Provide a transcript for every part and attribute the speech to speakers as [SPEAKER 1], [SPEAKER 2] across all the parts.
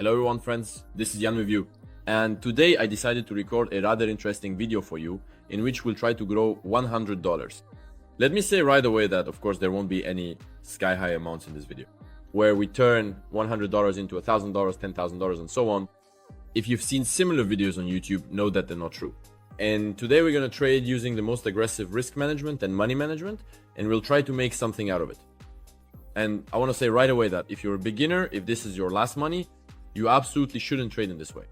[SPEAKER 1] Hello everyone friends, this is Jan with you, and today I decided to record a rather interesting video for you in which we'll try to grow $100. Let me say right away that of course there won't be any sky high amounts in this video, where we turn $100 into $1,000, $10,000 and so on. If you've seen similar videos on YouTube, know that they're not true. And today we're going to trade using the most aggressive risk management and money management, and we'll try to make something out of it. And I want to say right away that if you're a beginner, if this is your last money, you absolutely shouldn't trade in this way.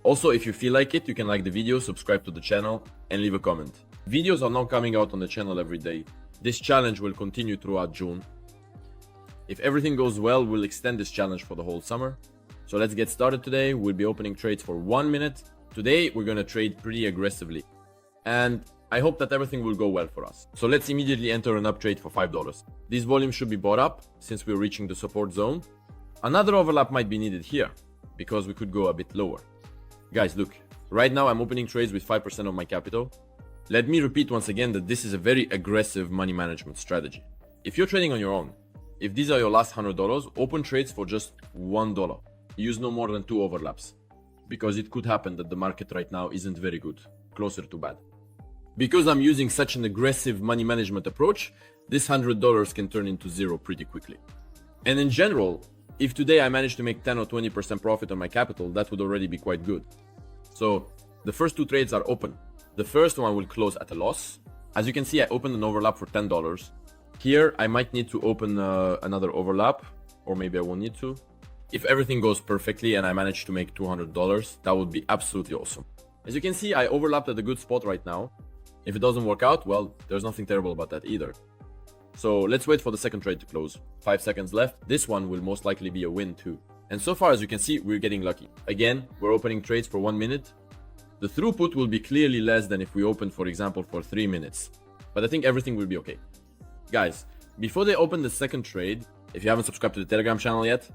[SPEAKER 1] Also, if you feel like it, you can like the video, subscribe to the channel, and leave a comment. Videos are now coming out on the channel every day. This challenge will continue throughout June. If everything goes well, we'll extend this challenge for the whole summer. So let's get started today. We'll be opening trades for 1 minute. Today, we're going to trade pretty aggressively. And I hope that everything will go well for us. So let's immediately enter an up trade for $5. This volume should be bought up since we're reaching the support zone. Another overlap might be needed here because we could go a bit lower. Guys, look, right now I'm opening trades with 5% of my capital. Let me repeat once again that this is a very aggressive money management strategy. If you're trading on your own, if these are your last $100, open trades for just $1. Use no more than 2 overlaps, because it could happen that the market right now isn't very good, closer to bad. Because I'm using such an aggressive money management approach, this $100 can turn into zero pretty quickly. And in general, if today I manage to make 10 or 20% profit on my capital, that would already be quite good. So the first 2 trades are open. The first one will close at a loss. As you can see, I opened an overlap for $10. Here, I might need to open another overlap, or maybe I won't need to. If everything goes perfectly and I manage to make $200, that would be absolutely awesome. As you can see, I overlapped at a good spot right now. If it doesn't work out, well, there's nothing terrible about that either. So let's wait for the second trade to close. 5 seconds left. This one will most likely be a win too. And so far, as you can see, we're getting lucky. Again, we're opening trades for 1 minute. The throughput will be clearly less than if we opened, for example, for 3 minutes. But I think everything will be okay. Guys, before they open the second trade, if you haven't subscribed to the Telegram channel yet,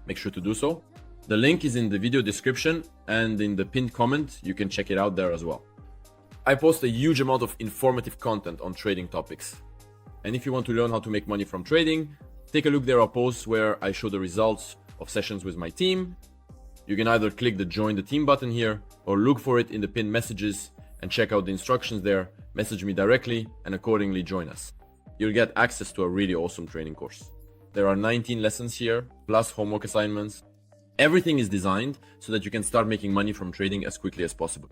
[SPEAKER 1] make sure to do so. The link is in the video description and in the pinned comment. You can check it out there as well. I post a huge amount of informative content on trading topics. And if you want to learn how to make money from trading, take a look. There are posts where I show the results of sessions with my team. You can either click the join the team button here or look for it in the pinned messages and check out the instructions there. Message me directly and accordingly join us. You'll get access to a really awesome training course. There are 19 lessons here, plus homework assignments. Everything is designed so that you can start making money from trading as quickly as possible.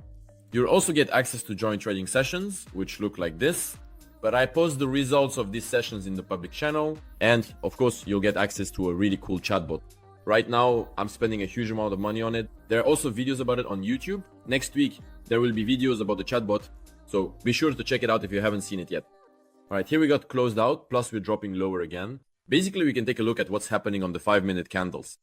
[SPEAKER 1] You'll also get access to joint trading sessions, which look like this. But I post the results of these sessions in the public channel. And of course, you'll get access to a really cool chatbot. Right now, I'm spending a huge amount of money on it. There are also videos about it on YouTube. Next week, there will be videos about the chatbot. So be sure to check it out if you haven't seen it yet. All right, here we got closed out, plus we're dropping lower again. Basically, we can take a look at what's happening on the 5-minute candles.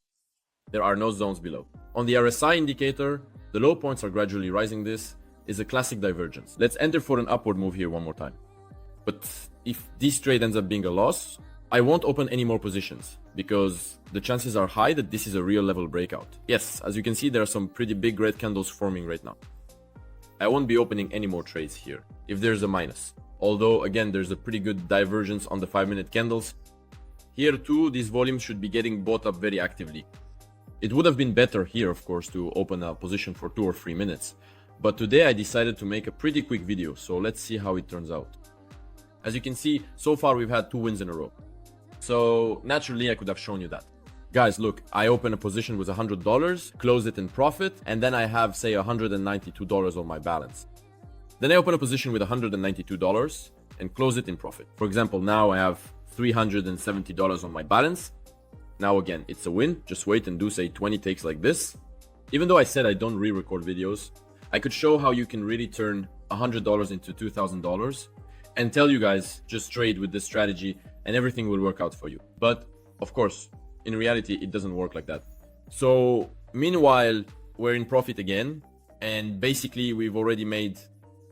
[SPEAKER 1] There are no zones below. On the RSI indicator, the low points are gradually rising. This is a classic divergence. Let's enter for an upward move here one more time. But if this trade ends up being a loss, I won't open any more positions because the chances are high that this is a real level breakout. Yes, as you can see, there are some pretty big red candles forming right now. I won't be opening any more trades here if there's a minus. Although, again, there's a pretty good divergence on the 5-minute candles. Here too, these volumes should be getting bought up very actively. It would have been better here, of course, to open a position for 2 or 3 minutes. But today I decided to make a pretty quick video, so let's see how it turns out. As you can see, so far we've had 2 wins in a row. So naturally I could have shown you that. Guys, look, I open a position with $100, close it in profit, and then I have, say, $192 on my balance. Then I open a position with $192 and close it in profit. For example, now I have $370 on my balance. Now again, it's a win. Just wait and do, say, 20 takes like this. Even though I said I don't re-record videos, I could show how you can really turn $100 into $2,000 and tell you guys, just trade with this strategy and everything will work out for you. But of course, in reality, it doesn't work like that. So meanwhile, we're in profit again. And basically, we've already made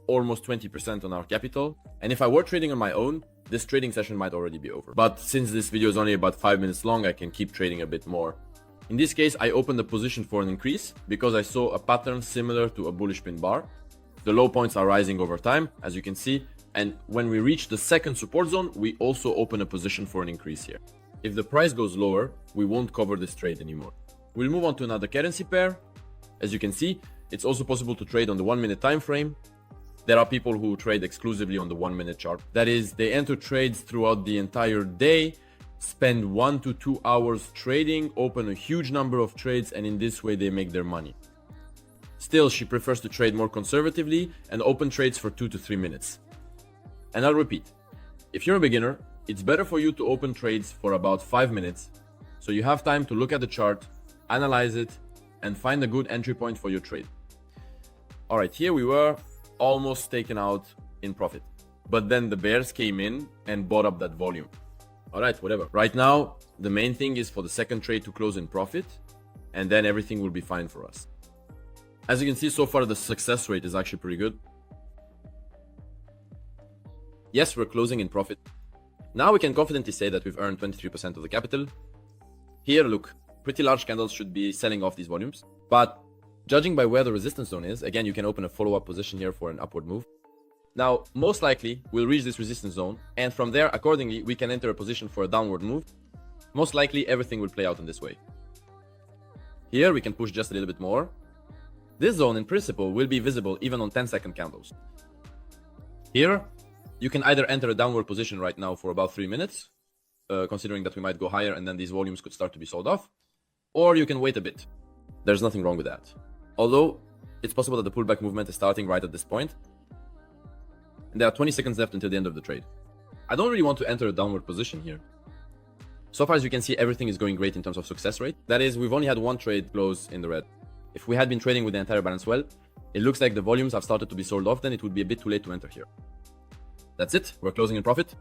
[SPEAKER 1] almost 20% on our capital. And if I were trading on my own, this trading session might already be over. But since this video is only about 5 minutes long, I can keep trading a bit more. In this case, I opened the position for an increase because I saw a pattern similar to a bullish pin bar. The low points are rising over time, as you can see. And when we reach the second support zone, we also open a position for an increase here. If the price goes lower, we won't cover this trade anymore. We'll move on to another currency pair. As you can see, it's also possible to trade on the 1 minute time frame. There are people who trade exclusively on the 1 minute chart. That is, they enter trades throughout the entire day, spend 1 to 2 hours trading, open a huge number of trades, and in this way they make their money. Still, she prefers to trade more conservatively and open trades for 2 to 3 minutes. And I'll repeat, if you're a beginner, it's better for you to open trades for about 5 minutes, so you have time to look at the chart, analyze it, and find a good entry point for your trade. All right, here we were almost taken out in profit, but then the bears came in and bought up that volume. All right, whatever. Right now, the main thing is for the second trade to close in profit, and then everything will be fine for us. As you can see, so far the success rate is actually pretty good. Yes, we're closing in profit. Now we can confidently say that we've earned 23% of the capital. Here, look, pretty large candles should be selling off these volumes, but judging by where the resistance zone is, again, you can open a follow-up position here for an upward move. Now, most likely, we'll reach this resistance zone, and from there, accordingly, we can enter a position for a downward move. Most likely, everything will play out in this way. Here, we can push just a little bit more. This zone, in principle, will be visible even on 10-second candles. Here, you can either enter a downward position right now for about 3 minutes, considering that we might go higher and then these volumes could start to be sold off, or you can wait a bit. There's nothing wrong with that. Although, it's possible that the pullback movement is starting right at this point, and there are 20 seconds left until the end of the trade. I don't really want to enter a downward position here. So far as you can see, everything is going great in terms of success rate. That is, we've only had one trade close in the red. If we had been trading with the entire balance well, it looks like the volumes have started to be sold off, then it would be a bit too late to enter here. That's it, we're closing in profit.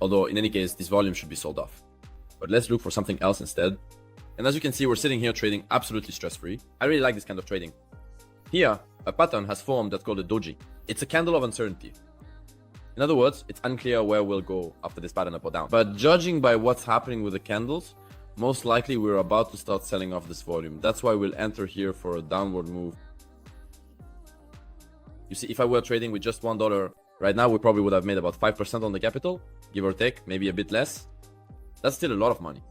[SPEAKER 1] Although in any case, this volume should be sold off. But let's look for something else instead. And as you can see, we're sitting here trading absolutely stress-free. I really like this kind of trading. Here, a pattern has formed that's called a doji. It's a candle of uncertainty. In other words, it's unclear where we'll go after this pattern up or down. But judging by what's happening with the candles, most likely we're about to start selling off this volume. That's why we'll enter here for a downward move. You see, if I were trading with just $1, right now we probably would have made about 5% on the capital, give or take, maybe a bit less. That's still a lot of money.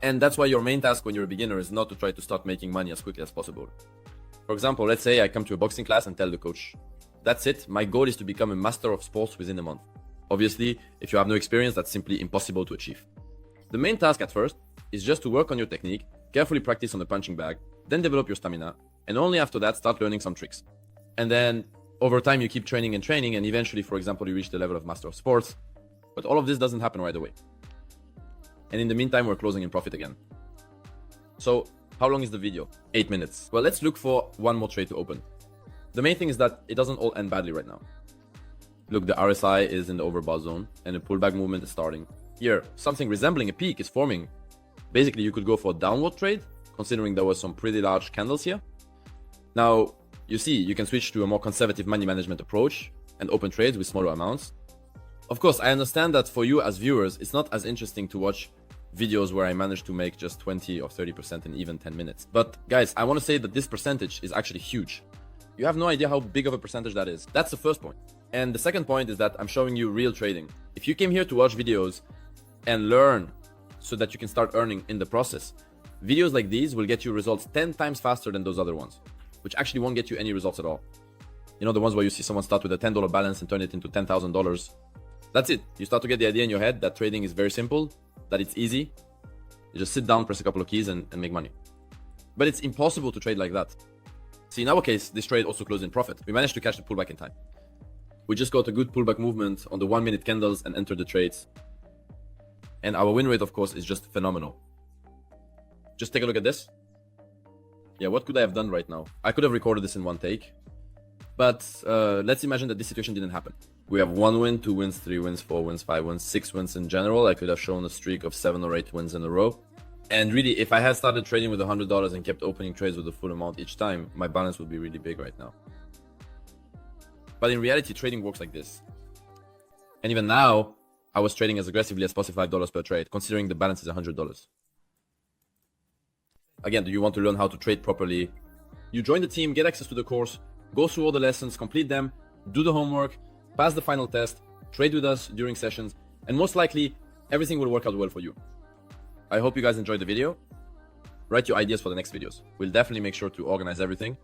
[SPEAKER 1] And that's why your main task when you're a beginner is not to try to start making money as quickly as possible. For example, let's say I come to a boxing class and tell the coach, that's it, my goal is to become a master of sports within a month. Obviously, if you have no experience, that's simply impossible to achieve. The main task at first is just to work on your technique, carefully practice on the punching bag, then develop your stamina, and only after that start learning some tricks. And then over time you keep training, and eventually, for example, you reach the level of master of sports. But all of this doesn't happen right away. And in the meantime, we're closing in profit again. So how long is the video? 8 minutes. Well, let's look for one more trade to open. The main thing is that it doesn't all end badly right now. Look, the RSI is in the overbought zone and a pullback movement is starting. Here, something resembling a peak is forming. Basically, you could go for a downward trade, considering there were some pretty large candles here. Now, you see, you can switch to a more conservative money management approach and open trades with smaller amounts. Of course, I understand that for you as viewers, it's not as interesting to watch videos where I managed to make just 20 or 30% in even 10 minutes. But guys, I want to say that this percentage is actually huge. You have no idea how big of a percentage that is. That's the first point. And the second point is that I'm showing you real trading. If you came here to watch videos and learn so that you can start earning in the process, videos like these will get you results 10 times faster than those other ones, which actually won't get you any results at all. You know, the ones where you see someone start with a $10 balance and turn it into $10,000. That's it. You start to get the idea in your head that trading is very simple, that it's easy. You just sit down, press a couple of keys and make money. But it's impossible to trade like that. See, in our case, this trade also closed in profit. We managed to catch the pullback in time. We just got a good pullback movement on the 1 minute candles and entered the trades. And our win rate, of course, is just phenomenal. Just take a look at this. Yeah, what could I have done right now? I could have recorded this in one take. But let's imagine that this situation didn't happen. We have 1 win, 2 wins, 3 wins, 4 wins, 5 wins, 6 wins in general. I could have shown a streak of 7 or 8 wins in a row. And really, if I had started trading with $100 and kept opening trades with the full amount each time, my balance would be really big right now. But in reality, trading works like this. And even now, I was trading as aggressively as possible $5 per trade, considering the balance is $100. Again, do you want to learn how to trade properly? You join the team, get access to the course, go through all the lessons, complete them, do the homework, pass the final test, trade with us during sessions, and most likely, everything will work out well for you. I hope you guys enjoyed the video. write your ideas for the next videos. We'll definitely make sure to organize everything